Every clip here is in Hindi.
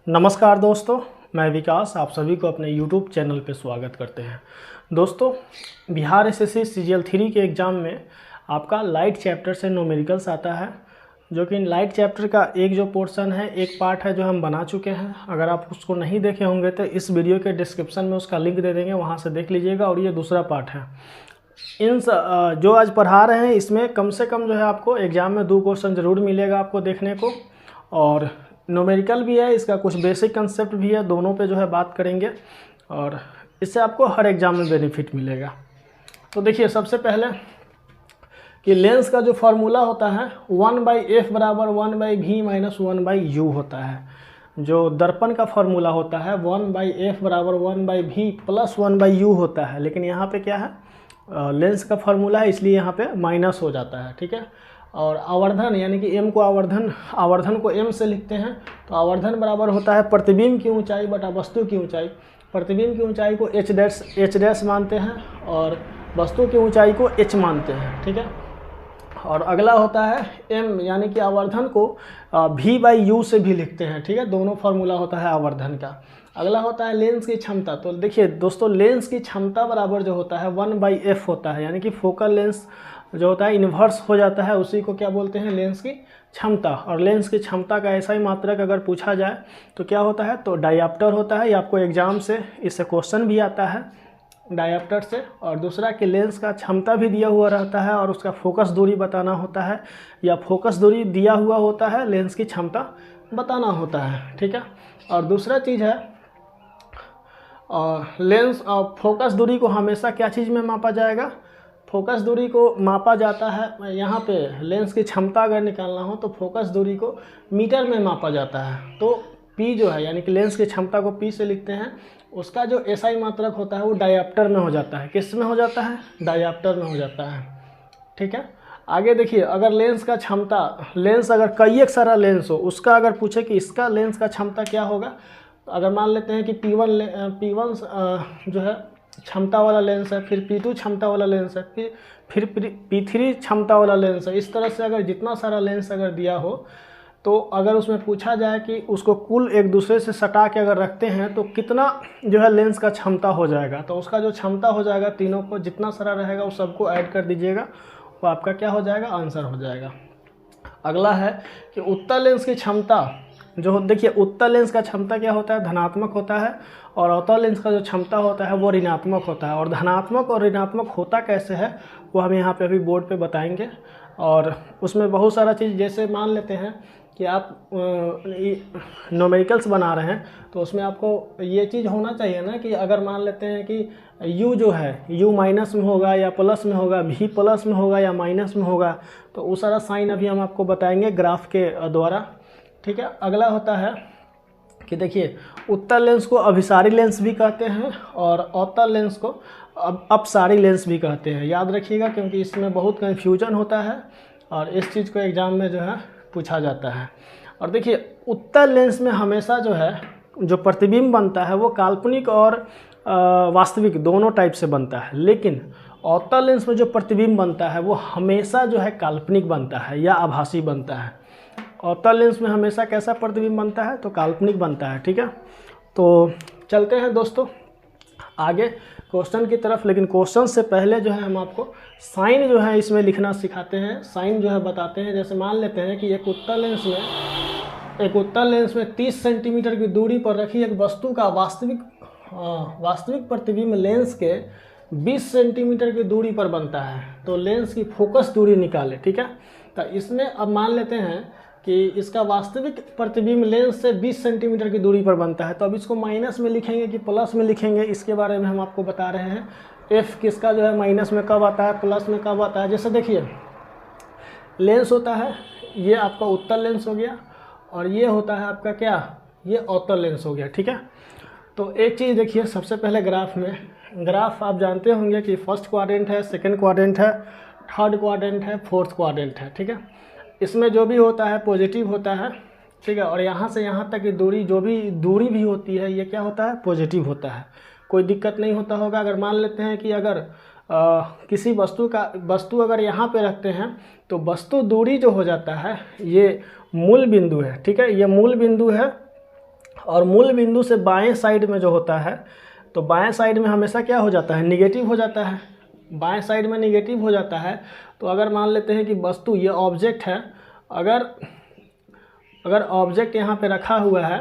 नमस्कार दोस्तों, मैं विकास आप सभी को अपने YouTube चैनल पे स्वागत करते हैं। दोस्तों, बिहार एसएससी सीजीएल 3 के एग्ज़ाम में आपका लाइट चैप्टर से न्यूमेरिकल्स आता है, जो कि लाइट चैप्टर का एक जो पोर्शन है, एक पार्ट है जो हम बना चुके हैं। अगर आप उसको नहीं देखे होंगे तो इस वीडियो के डिस्क्रिप्शन में उसका लिंक दे देंगे, वहाँ से देख लीजिएगा। और ये दूसरा पार्ट है। जो आज पढ़ा रहे हैं इसमें कम से कम जो है आपको एग्ज़ाम में 2 क्वेश्चन ज़रूर मिलेगा आपको देखने को, और न्यूमेरिकल भी है, इसका कुछ बेसिक कंसेप्ट भी है। दोनों पे जो है बात करेंगे और इससे आपको हर एग्ज़ाम में बेनिफिट मिलेगा। तो देखिए, सबसे पहले कि लेंस का जो फार्मूला होता है 1/f बराबर 1/v माइनस 1/u होता है। जो दर्पण का फार्मूला होता है 1/f बराबर 1/v प्लस 1/u होता है, लेकिन यहाँ पे क्या है, लेंस का फार्मूला है, इसलिए यहाँ पे माइनस हो जाता है। ठीक है। और आवर्धन यानी कि m को आवर्धन को m से लिखते हैं, तो आवर्धन बराबर होता है प्रतिबिंब की ऊंचाई बटा वस्तु की ऊंचाई। प्रतिबिंब की ऊंचाई को h डैश मानते हैं और वस्तु की ऊंचाई को h मानते हैं। ठीक है। और अगला होता है m यानी कि आवर्धन को v/u से भी लिखते हैं। ठीक है, दोनों फार्मूला होता है आवर्धन का। अगला होता है लेंस की क्षमता। तो देखिए दोस्तों, लेंस की क्षमता बराबर जो होता है 1/f होता है, यानी कि फोकल लेंस जो होता है इन्वर्स हो जाता है, उसी को क्या बोलते हैं, लेंस की क्षमता। और लेंस की क्षमता का ऐसा ही मात्रक अगर पूछा जाए तो क्या होता है, तो डायप्टर होता है। ये आपको एग्जाम से इससे क्वेश्चन भी आता है डायप्टर से। और दूसरा कि लेंस का क्षमता भी दिया हुआ रहता है और उसका फोकस दूरी बताना होता है, या फोकस दूरी दिया हुआ होता है, लेंस की क्षमता बताना होता है। ठीक है। और दूसरा चीज़ है, लेंस फोकस दूरी को हमेशा क्या चीज़ में मापा जाएगा, फोकस दूरी को मापा जाता है यहाँ पे। लेंस की क्षमता अगर निकालना हो तो फोकस दूरी को मीटर में मापा जाता है। तो P जो है यानी कि लेंस की क्षमता को P से लिखते हैं, उसका जो SI मात्रक होता है वो डायप्टर में हो जाता है। किस में हो जाता है, डायप्टर में हो जाता है। ठीक है। आगे देखिए, अगर लेंस का क्षमता, लेंस अगर कई एक सारा लेंस हो, उसका अगर पूछे कि इसका लेंस का क्षमता क्या होगा, अगर मान लेते हैं कि P1 जो है क्षमता वाला लेंस है, फिर P2 क्षमता वाला लेंस है, फिर P3 क्षमता वाला लेंस है। इस तरह से अगर जितना सारा लेंस अगर दिया हो, तो अगर उसमें पूछा जाए कि उसको कुल एक दूसरे से सटा के अगर रखते हैं तो कितना जो है लेंस का क्षमता हो जाएगा, तो उसका जो क्षमता हो जाएगा तीनों को जितना सारा रहेगा उस सबको ऐड कर दीजिएगा, वो आपका क्या हो जाएगा, आंसर हो जाएगा। अगला है कि उत्तल लेंस की क्षमता जो, देखिए उत्तल लेंस का क्षमता क्या होता है, धनात्मक होता है, और अवतल लेंस का जो क्षमता होता है वो ऋणात्मक होता है। और धनात्मक और ऋणात्मक होता कैसे है वो हम यहाँ पे अभी बोर्ड पे बताएंगे। और उसमें बहुत सारा चीज़, जैसे मान लेते हैं कि आप न्यूमेरिकल्स बना रहे हैं, तो उसमें आपको ये चीज़ होना चाहिए ना कि अगर मान लेते हैं कि u जो है u माइनस में होगा या प्लस में होगा, v प्लस में होगा या माइनस में होगा, तो वो सारा साइन अभी हम आपको बताएंगे ग्राफ के द्वारा। ठीक है। अगला होता है कि देखिए, उत्तल लेंस को अभिसारी लेंस भी कहते हैं और अवतल लेंस को अपसारी लेंस भी कहते हैं। याद रखिएगा, क्योंकि इसमें बहुत कन्फ्यूजन होता है और इस चीज़ को एग्ज़ाम में जो है पूछा जाता है। और देखिए, उत्तल लेंस में हमेशा जो है जो प्रतिबिंब बनता है वो काल्पनिक और वास्तविक दोनों टाइप से बनता है, लेकिन अवतल लेंस में जो प्रतिबिंब बनता है वो हमेशा जो है काल्पनिक बनता है या आभासी बनता है। अवतल लेंस में हमेशा कैसा प्रतिबिंब बनता है, तो काल्पनिक बनता है। ठीक है। तो चलते हैं दोस्तों आगे क्वेश्चन की तरफ, लेकिन क्वेश्चन से पहले जो है हम आपको साइन जो है इसमें लिखना सिखाते हैं, साइन जो है बताते हैं। जैसे मान लेते हैं कि एक उत्तल लेंस में 30 सेंटीमीटर की दूरी पर रखी एक वस्तु का वास्तविक प्रतिबिंब लेंस के 20 सेंटीमीटर की दूरी पर बनता है, तो लेंस की फोकस दूरी निकाले। ठीक है। तो इसमें अब मान लेते हैं कि इसका वास्तविक प्रतिबिंब लेंस से 20 सेंटीमीटर की दूरी पर बनता है, तो अब इसको माइनस में लिखेंगे कि प्लस में लिखेंगे, इसके बारे में हम आपको बता रहे हैं। f किसका जो है माइनस में कब आता है, प्लस में कब आता है। जैसे देखिए, लेंस होता है, ये आपका उत्तल लेंस हो गया, और ये होता है आपका क्या, ये अवतल लेंस हो गया। ठीक है। तो एक चीज़ देखिए, सबसे पहले ग्राफ आप जानते होंगे कि फर्स्ट क्वाड्रेंट है, सेकेंड क्वाड्रेंट है, थर्ड क्वाड्रेंट है, फोर्थ क्वाड्रेंट है। ठीक है। इसमें जो भी होता है पॉजिटिव होता है। ठीक है। और यहाँ से यहाँ तक की दूरी, जो भी दूरी भी होती है, ये क्या होता है, पॉजिटिव होता है। कोई दिक्कत नहीं होता होगा। अगर मान लेते हैं कि अगर किसी वस्तु अगर यहाँ पे रखते हैं, तो वस्तु दूरी जो हो जाता है ये मूल बिंदु है। ठीक है, ये मूल बिंदु है और मूल बिंदु से बाएं साइड में जो होता है, तो बाएं साइड में हमेशा क्या हो जाता है, निगेटिव हो जाता है। बाएं साइड में निगेटिव हो जाता है। तो अगर मान लेते हैं कि वस्तु, ये ऑब्जेक्ट है, अगर ऑब्जेक्ट यहाँ पे रखा हुआ है,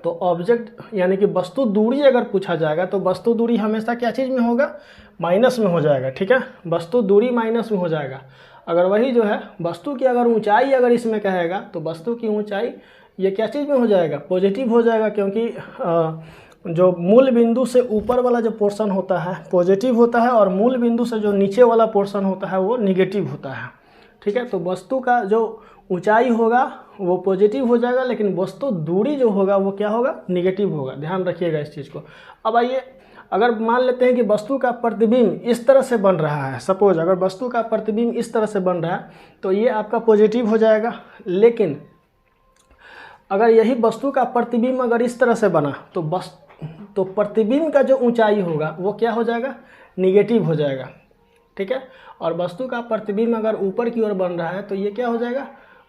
तो ऑब्जेक्ट यानी कि वस्तु दूरी अगर पूछा जाएगा तो वस्तु दूरी हमेशा क्या चीज़ में होगा, माइनस में हो जाएगा। ठीक है, वस्तु दूरी माइनस में हो जाएगा। अगर वही जो है वस्तु की अगर ऊंचाई अगर इसमें कहेगा तो वस्तु की ऊंचाई ये क्या चीज़ में हो जाएगा, पॉजिटिव हो जाएगा, क्योंकि जो मूल बिंदु से ऊपर वाला जो पोर्शन होता है पॉजिटिव होता है और मूल बिंदु से जो नीचे वाला पोर्शन होता है वो निगेटिव होता है। ठीक है, तो वस्तु का जो ऊंचाई होगा वो पॉजिटिव हो जाएगा, लेकिन वस्तु दूरी जो होगा वो क्या होगा, निगेटिव होगा। ध्यान रखिएगा इस चीज़ को। अब आइए, अगर मान लेते हैं कि वस्तु का प्रतिबिंब इस तरह से बन रहा है, सपोज अगर वस्तु का प्रतिबिंब इस तरह से बन रहा है तो ये आपका पॉजिटिव हो जाएगा। लेकिन अगर यही वस्तु का प्रतिबिंब अगर इस तरह से बना तो प्रतिबिंब का जो ऊंचाई होगा वो क्या हो जाएगा, निगेटिव हो जाएगा। ठीक है, और वस्तु का प्रतिबिंब अगर ऊपर की ओर बन रहा है तो ये क्या हो जाएगा,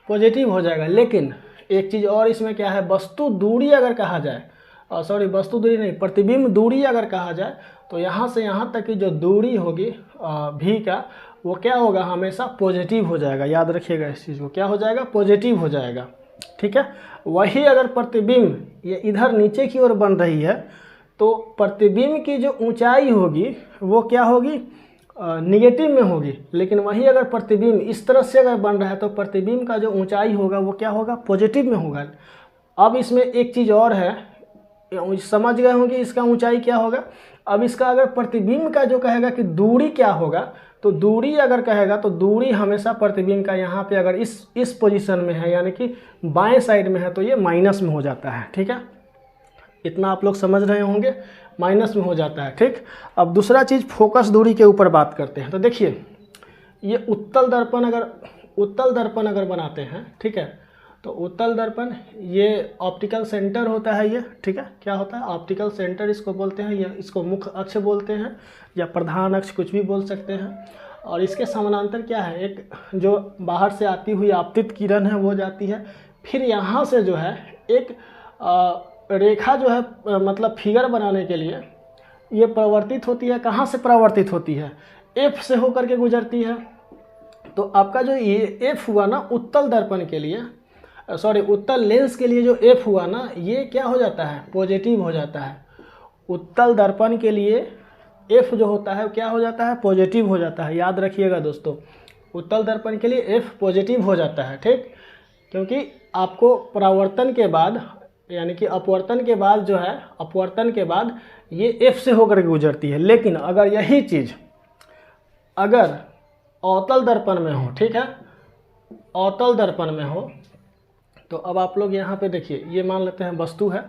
पॉजिटिव हो जाएगा। लेकिन एक चीज़ और इसमें क्या है, वस्तु दूरी अगर कहा जाए, सॉरी वस्तु दूरी नहीं, प्रतिबिंब दूरी अगर कहा जाए तो यहाँ से यहाँ तक की जो दूरी होगी भी का, वो क्या होगा, हमेशा पॉजिटिव हो जाएगा। याद रखिएगा इस चीज़ को, क्या हो जाएगा, पॉजिटिव हो जाएगा। ठीक है, वही अगर प्रतिबिंब ये इधर नीचे की ओर बन रही है तो प्रतिबिंब की जो ऊंचाई होगी वो क्या होगी, निगेटिव में होगी। लेकिन वही अगर प्रतिबिंब इस तरह से अगर बन रहा है तो प्रतिबिंब का जो ऊंचाई होगा वो क्या होगा, पॉजिटिव में होगा। अब इसमें एक चीज़ और है, समझ गए होंगे इसका ऊंचाई क्या होगा। अब इसका अगर प्रतिबिंब का जो कहेगा कि दूरी क्या होगा, तो दूरी अगर कहेगा तो दूरी हमेशा प्रतिबिंब का यहाँ पे अगर इस पोजीशन में है यानी कि बाएं साइड में है तो ये माइनस में हो जाता है। ठीक है, इतना आप लोग समझ रहे होंगे, माइनस में हो जाता है। ठीक, अब दूसरा चीज़ फोकस दूरी के ऊपर बात करते हैं। तो देखिए, ये उत्तल दर्पण अगर बनाते हैं, ठीक है, तो उत्तल दर्पण ये ऑप्टिकल सेंटर होता है ये। ठीक है, क्या होता है, ऑप्टिकल सेंटर इसको बोलते हैं, या इसको मुख्य अक्ष बोलते हैं या प्रधान अक्ष, कुछ भी बोल सकते हैं। और इसके समानांतर क्या है, एक जो बाहर से आती हुई आपतित किरण है वो जाती है। फिर यहाँ से जो है एक रेखा जो है, मतलब फिगर बनाने के लिए ये प्रवर्तित होती है। कहाँ से प्रवर्तित होती है, एफ से होकर के गुजरती है। तो आपका जो ये एफ हुआ ना उत्तल दर्पण के लिए, सॉरी उत्तल लेंस के लिए जो एफ हुआ ना, ये क्या हो जाता है, पॉजिटिव हो जाता है। उत्तल दर्पण के लिए एफ जो होता है क्या हो जाता है, पॉजिटिव हो जाता है। याद रखिएगा दोस्तों, उत्तल दर्पण के लिए एफ पॉजिटिव हो जाता है। ठीक, क्योंकि आपको परावर्तन के बाद यानी कि अपवर्तन के बाद जो है, अपवर्तन के बाद ये एफ से होकर के गुजरती है। लेकिन अगर यही चीज़ अगर अवतल दर्पण में हो, ठीक है, अवतल दर्पण में हो, तो अब आप लोग यहाँ पे देखिए, ये मान लेते हैं वस्तु है,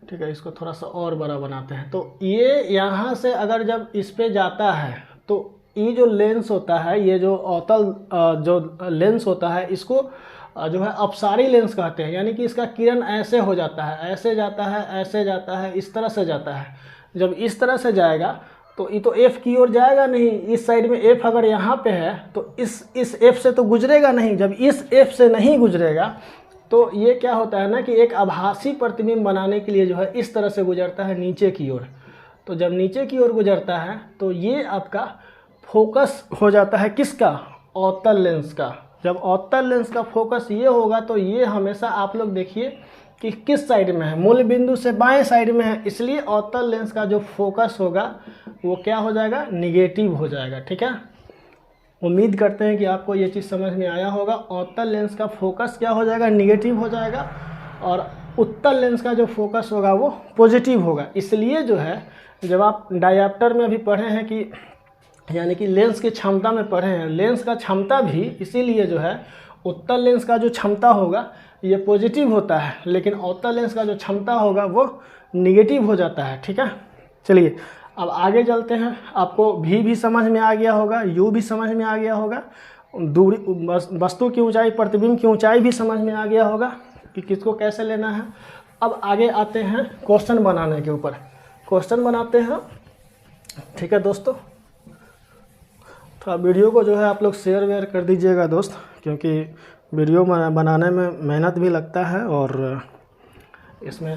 ठीक है, इसको थोड़ा सा और बड़ा बनाते हैं। तो ये यहाँ से अगर जब इस पे जाता है तो ये जो लेंस होता है, ये जो अवतल जो लेंस होता है, इसको जो है अपसारी लेंस कहते हैं। यानी कि इसका किरण ऐसे हो जाता है, ऐसे जाता है, ऐसे जाता है, इस तरह से जाता है। जब इस तरह से जाएगा तो ये तो एफ की ओर जाएगा नहीं। इस साइड में एफ अगर यहाँ पे है तो इस एफ से तो गुजरेगा नहीं। जब इस एफ से नहीं गुजरेगा तो ये क्या होता है ना कि एक आभासी प्रतिबिंब बनाने के लिए जो है इस तरह से गुजरता है नीचे की ओर। तो जब नीचे की ओर गुजरता है तो ये आपका फोकस हो जाता है किसका, अवतल लेंस का। जब अवतल लेंस का फोकस ये होगा तो ये हमेशा आप लोग देखिए कि किस साइड में है, मूल बिंदु से बाएं साइड में है। इसलिए अवतल लेंस का जो फोकस होगा वो क्या हो जाएगा, निगेटिव हो जाएगा। ठीक है, उम्मीद करते हैं कि आपको ये चीज़ समझ में आया होगा। अवतल लेंस का फोकस क्या हो जाएगा, निगेटिव हो जाएगा, और उत्तल लेंस का जो फोकस होगा वो पॉजिटिव होगा। इसलिए जो है जब आप डायप्टर में भी पढ़े हैं कि यानी कि लेंस की क्षमता में पढ़े हैं, लेंस का क्षमता भी इसीलिए जो है उत्तल लेंस का जो क्षमता होगा ये पॉजिटिव होता है, लेकिन अवतल लेंस का जो क्षमता होगा वो निगेटिव हो जाता है। ठीक है, चलिए अब आगे चलते हैं। आपको भी समझ में आ गया होगा, यू भी समझ में आ गया होगा, दूरी वस्तु की ऊंचाई, प्रतिबिंब की ऊंचाई भी समझ में आ गया होगा कि किसको कैसे लेना है। अब आगे आते हैं क्वेश्चन बनाने के ऊपर। क्वेश्चन बनाते हैं, ठीक है दोस्तों। तो वीडियो को जो है आप लोग शेयर वेयर कर दीजिएगा दोस्त, क्योंकि वीडियो बनाने में मेहनत भी लगता है और इसमें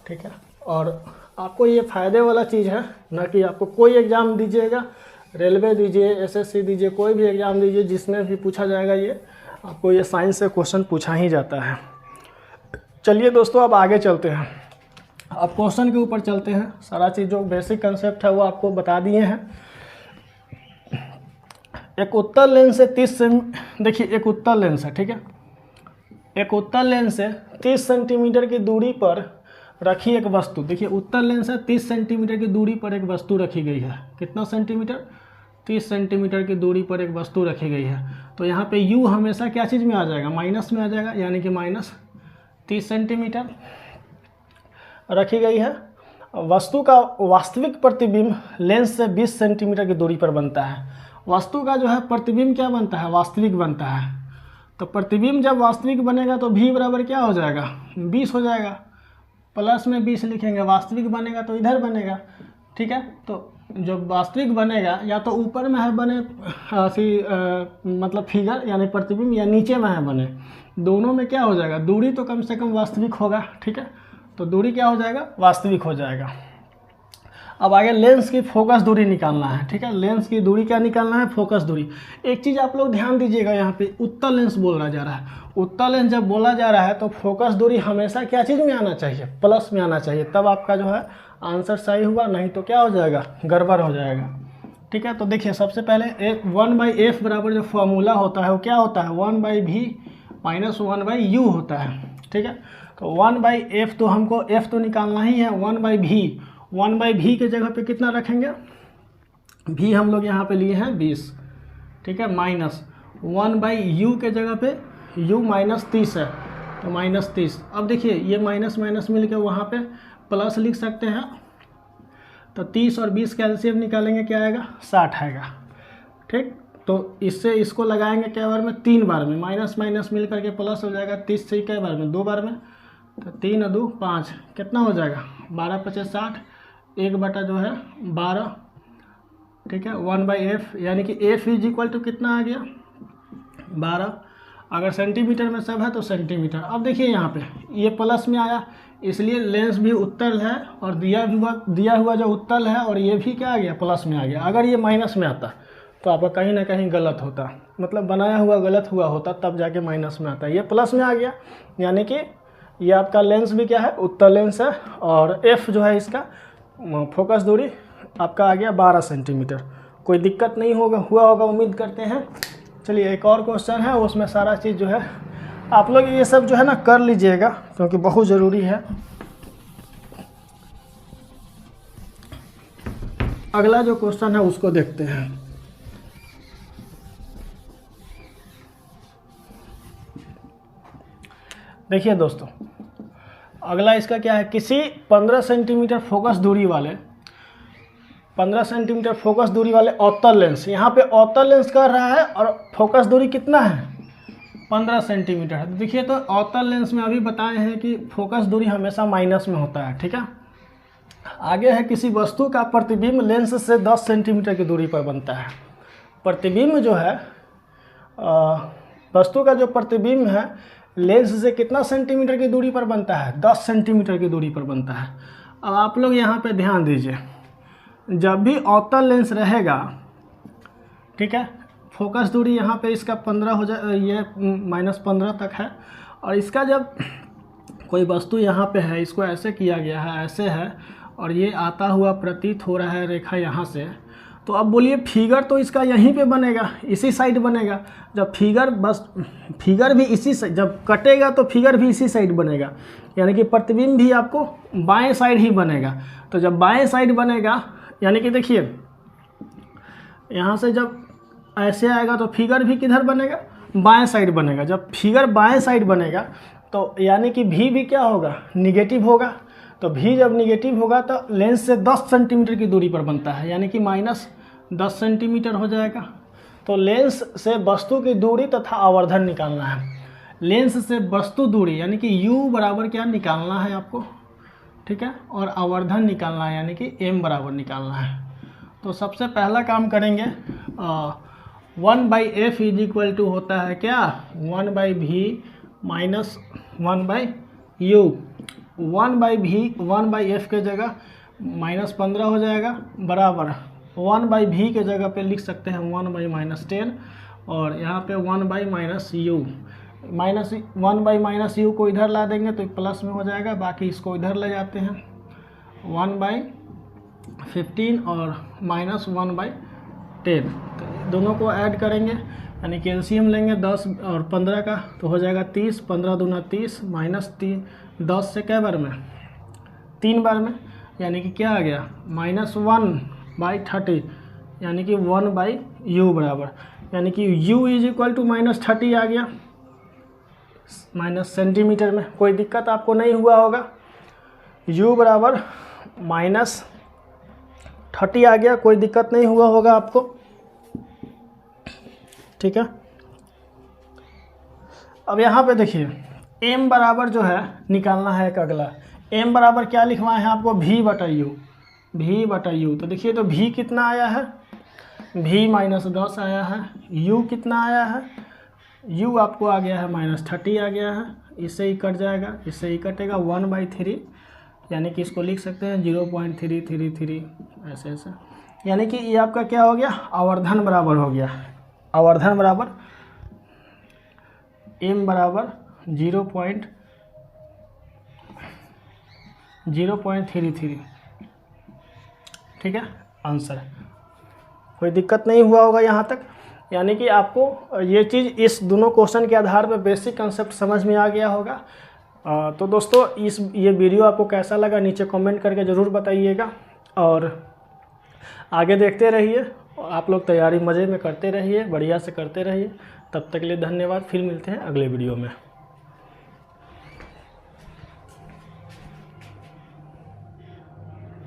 ठीक है। और आपको ये फ़ायदे वाला चीज़ है ना कि आपको कोई एग्ज़ाम दीजिएगा, रेलवे दीजिए, एसएससी दीजिए, कोई भी एग्ज़ाम दीजिए, जिसमें भी पूछा जाएगा ये आपको ये साइंस से क्वेश्चन पूछा ही जाता है। चलिए दोस्तों अब आगे चलते हैं, अब क्वेश्चन के ऊपर चलते हैं। सारा चीज़ जो बेसिक कंसेप्ट है वो आपको बता दिए हैं। एक उत्तल लेंस से 30 देखिए एक उत्तल लेंस है, ठीक है। एक उत्तल लेंस से 30 सेंटीमीटर की दूरी पर रखी एक वस्तु, देखिए उत्तल लेंस से 30 सेंटीमीटर की दूरी पर एक वस्तु रखी गई है। कितना सेंटीमीटर? 30 सेंटीमीटर की दूरी पर एक वस्तु रखी गई है। तो यहाँ पे u हमेशा क्या चीज़ में आ जाएगा? माइनस में आ जाएगा, यानी कि माइनस 30 सेंटीमीटर रखी गई है। वस्तु का वास्तविक प्रतिबिंब लेंस से 20 सेंटीमीटर की दूरी पर बनता है। वस्तु का जो है प्रतिबिंब क्या बनता है? वास्तविक बनता है। तो प्रतिबिंब जब वास्तविक बनेगा तो v बराबर क्या हो जाएगा? 20 हो जाएगा, प्लस में 20 लिखेंगे। वास्तविक बनेगा तो इधर बनेगा, ठीक है। तो जब वास्तविक बनेगा या तो ऊपर में है बने मतलब फिगर यानी प्रतिबिंब, या नीचे में है बने, दोनों में क्या हो जाएगा? दूरी तो कम से कम वास्तविक होगा, ठीक है। तो दूरी क्या हो जाएगा? वास्तविक हो जाएगा। अब आगे लेंस की फोकस दूरी निकालना है, ठीक है। लेंस की दूरी क्या निकालना है? फोकस दूरी। एक चीज़ आप लोग ध्यान दीजिएगा, यहाँ पे उत्तल लेंस बोला जा रहा है। उत्तल लेंस जब बोला जा रहा है तो फोकस दूरी हमेशा क्या चीज़ में आना चाहिए? प्लस में आना चाहिए, तब आपका जो है आंसर सही हुआ, नहीं तो क्या हो जाएगा? गड़बड़ हो जाएगा, ठीक है। तो देखिए सबसे पहले 1/f बराबर जो फॉर्मूला होता है वो क्या होता है? 1/v माइनस 1/u होता है, ठीक है। तो 1/f तो हमको f तो निकालना ही है। 1/v के जगह पे कितना रखेंगे? v हम लोग यहाँ पे लिए हैं 20, ठीक है, माइनस 1/u के जगह पे u माइनस 30 है, तो माइनस 30। अब देखिए ये माइनस माइनस मिल के वहाँ पे प्लस लिख सकते हैं। तो 30 और 20 कैल्शियम निकालेंगे, क्या आएगा? 60 आएगा, ठीक। तो इससे इसको लगाएंगे क्या बार में? 3 बार में। माइनस माइनस मिल करके प्लस हो जाएगा। 30 से क्या बार में? 2 बार में। तो 3 और 2 5, कितना हो जाएगा? 12 × 5 = 60, 1 जो है 12, ठीक है। 1/f यानी कि f = कितना आ गया? 12। अगर सेंटीमीटर में सब है तो सेंटीमीटर। अब देखिए यहाँ पे ये प्लस में आया, इसलिए लेंस भी उत्तल है, और दिया हुआ जो उत्तल है और ये भी क्या आ गया? प्लस में आ गया। अगर ये माइनस में आता तो आपका कहीं ना कहीं गलत होता, मतलब बनाया हुआ गलत हुआ होता, तब जाके माइनस में आता। ये प्लस में आ गया, यानी कि ये आपका लेंस भी क्या है? उत्तल लेंस है। और f जो है इसका फोकस दूरी आपका आ गया 12 सेंटीमीटर। कोई दिक्कत नहीं हुआ होगा उम्मीद करते हैं। चलिए एक और क्वेश्चन है, उसमें सारा चीज़ जो है आप लोग ये सब जो है ना कर लीजिएगा, क्योंकि बहुत ज़रूरी है। अगला जो क्वेश्चन है उसको देखते हैं। देखिए दोस्तों अगला इसका क्या है? किसी 15 सेंटीमीटर फोकस दूरी वाले 15 सेंटीमीटर फोकस दूरी वाले अवतल लेंस, यहाँ पे अवतल लेंस कर रहा है और फोकस दूरी कितना है? 15 सेंटीमीटर है। देखिए तो अवतल लेंस में अभी बताए हैं कि फोकस दूरी हमेशा माइनस में होता है, ठीक है। आगे है किसी वस्तु का प्रतिबिंब लेंस से 10 सेंटीमीटर की दूरी पर बनता है। प्रतिबिंब जो है वस्तु का जो प्रतिबिंब है लेंस से कितना सेंटीमीटर की दूरी पर बनता है? 10 सेंटीमीटर की दूरी पर बनता है। अब आप लोग यहाँ पे ध्यान दीजिए, जब भी अवतल लेंस रहेगा, ठीक है, फोकस दूरी यहाँ पे इसका 15 हो जाए, ये -15 तक है। और इसका जब कोई वस्तु यहाँ पे है, इसको ऐसे किया गया है, ऐसे है, और ये आता हुआ प्रतीत हो रहा है रेखा यहाँ से, तो अब बोलिए फिगर तो इसका यहीं पे बनेगा, इसी साइड बनेगा। जब फिगर भी इसी साइड, जब कटेगा तो फिगर भी इसी साइड बनेगा, यानी कि प्रतिबिंब भी आपको बाएं साइड ही बनेगा। तो जब बाएं साइड बनेगा, यानी कि देखिए यहाँ से जब ऐसे आएगा तो फिगर भी किधर बनेगा? बाएं साइड बनेगा। जब फिगर बाएं साइड बनेगा तो यानी कि भी क्या होगा? निगेटिव होगा। तो भी जब निगेटिव होगा तो लेंस से 10 सेंटीमीटर की दूरी पर बनता है, यानी कि -10 सेंटीमीटर हो जाएगा। तो लेंस से वस्तु की दूरी तथा आवर्धन निकालना है। लेंस से वस्तु दूरी यानी कि u बराबर क्या निकालना है आपको, ठीक है, और आवर्धन निकालना है, यानी कि m बराबर निकालना है। तो सबसे पहला काम करेंगे 1/f = होता है क्या? 1/v - 1/u। 1/f के जगह -15 हो जाएगा, बराबर 1/v के जगह पे लिख सकते हैं 1/-10, और यहाँ पे 1/-u, -1/-u को इधर ला देंगे तो प्लस में हो जाएगा, बाकी इसको इधर ले जाते हैं 1/15 और -1/10, तो दोनों को ऐड करेंगे यानी कि एलसीएम लेंगे 10 और 15 का, तो हो जाएगा 30, 15 दूना 30, -3 10 से कै बार में 3 बार में, यानी कि क्या आ गया -1/30, यानी कि 1/u बराबर, यानी कि u = -30 आ गया माइनस सेंटीमीटर में। कोई दिक्कत आपको नहीं हुआ होगा, u बराबर -30 आ गया, कोई दिक्कत नहीं हुआ होगा आपको, ठीक है। अब यहाँ पे देखिए m बराबर जो है निकालना है एक अगला, m बराबर क्या लिखवाए हैं आपको, v/u, तो देखिए तो v कितना आया है, v -10 आया है, u कितना आया है, u आपको आ गया है -30 आ गया है, इससे ही कट जाएगा, इससे ही कटेगा 1/3, यानी कि इसको लिख सकते हैं 0.333 ऐसे ऐसे, यानी कि ये आपका क्या हो गया, आवर्धन बराबर हो गया, आवर्धन बराबर m बराबर 0.33, ठीक है आंसर। कोई दिक्कत नहीं हुआ होगा यहाँ तक, यानी कि आपको ये चीज़ इस दोनों क्वेश्चन के आधार पर बेसिक कंसेप्ट समझ में आ गया होगा। तो दोस्तों ये वीडियो आपको कैसा लगा नीचे कमेंट करके ज़रूर बताइएगा, और आगे देखते रहिए, आप लोग तैयारी मज़े में करते रहिए, बढ़िया से करते रहिए। तब तक के लिए धन्यवाद, फिर मिलते हैं अगले वीडियो में।